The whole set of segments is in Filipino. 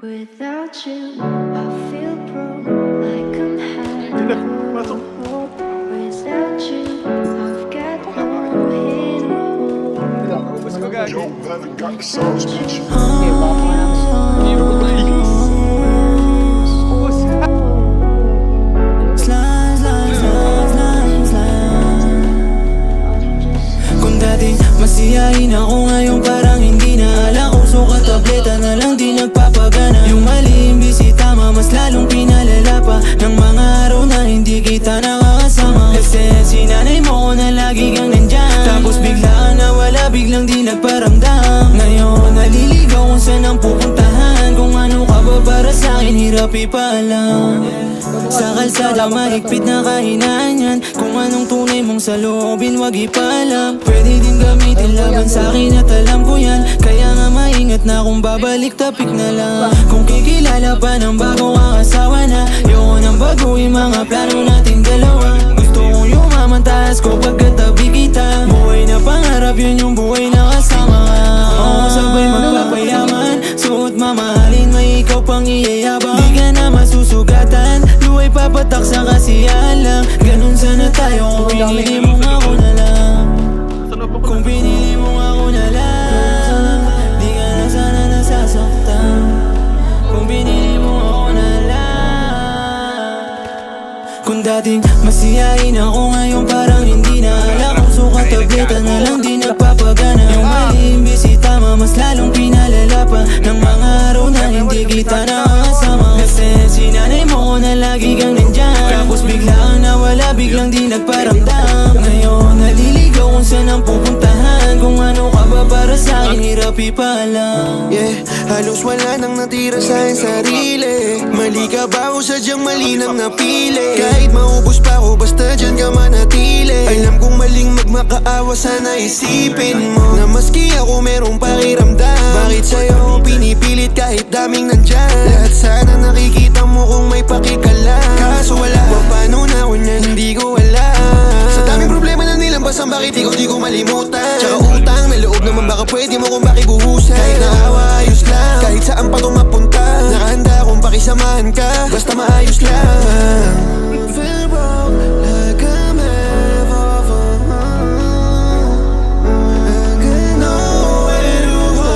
Without you, I feel broke, like I'm having no hope. Without you, I've got nowhere to go. Yo, Venom got the sauce, bitch. Slime, slime, slime, slime, slime. Kung dating masiyahin ako ngayon parang hindi na ala kung sukat tableta na lang di nagpapagana. Yung mali imbis tama mas lalong pinalala pa ng mga araw na hindi kita nakakasama. Kasi sinanay mo ko na lagi kang nandyan, tapos biglaan nawala biglang di nagparamdam. Ngayon naliligaw kung saan ang pupuntahan, kung ano ka ba para sa'kin hirap ipaalam. Sa kalsada mahigpit na kahinaan yan, kung anong tunay mong saloobin wag ipaalam. Pwede din gamitin laban sa'kin at alam ko yan, kaya nga maingat na kung babalik tapik na lang. Kung kikilala pa ng bagong asawa na, yoko nang baguhin mga plano nating dalawa. Gusto kong yumaman taas ko pagkatabi kita, buhay na pangarap yun yung buhay na kasama ka. Oo, sabay magpapayaman, suot mamahalin, may ikaw pang iyayabang. Di ka na masusugatan, luway papatak sa kasiyahan lang. Ganun sana tayo kung pinili mo ako na lang. Kung pinili mo ako na lang, di ka na sana nasasaktan. Kung pinili mo ako na lang. Kung dating masiyahin ako ngayon parang hindi na ala kung sukat tableta na lang di nagpapagana. Yung mali imbis tama mas lalong pinalala pa ng mga araw na hindi kita nakakasama. Kasi sinanay mo ko na lagi kang nandyan, tapos biglaan nawala biglang di nagparamdam. Ngayon naliligaw kung saan ang pupuntahan, kung ano ka ba para sa'kin hirap ipaalam. Yeah, halos wala nang natira sa aking sarili. Mali ka ba o sadyang mali nang napili? Kahit maubos pa ako basta dyan ka manatili. Alam kong maling magmakaawa, sana isipin mo na maski ako merong pakiramdam. Bakit sa'yo pinipilit kahit daming nandyan? Lahat sana nakikita mo kung may pakikalam. Kaso wala, paano na ako niyan hindi ko alam. Sa daming problema na nilambasan, bakit ikaw di ko malimutan? Tsaka utang na loob naman baka pwede mo kung pakibuhusan. Kahit naawa ayos lang, kahit saan pa ito mapunta, nakahanda akong pakisamahan ka, basta maayos lang. Feel broke like I'm ever wrong. I got nowhere to go.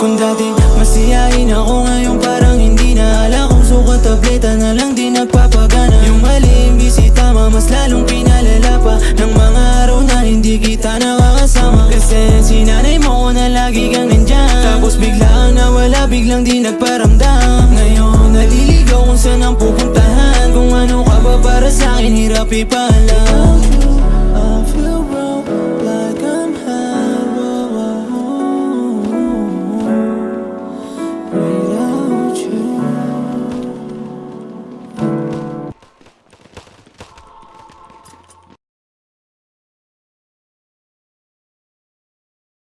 Kung dati masiyahin ako ngayon parang hindi na ala kung sukat tableta na lang di nagpapagana. Yung mali imbis tama mas lalong pinalala pa ng mga araw na hindi kita nakakasama. Kasi sinanay mo ko na lagi kang nandyan, tapos biglaan nawala biglang di nagparamdam. Ngayon naliligaw kung saan ang pupuntahan, kung ano ka ba para sa'kin hirap ipaalam.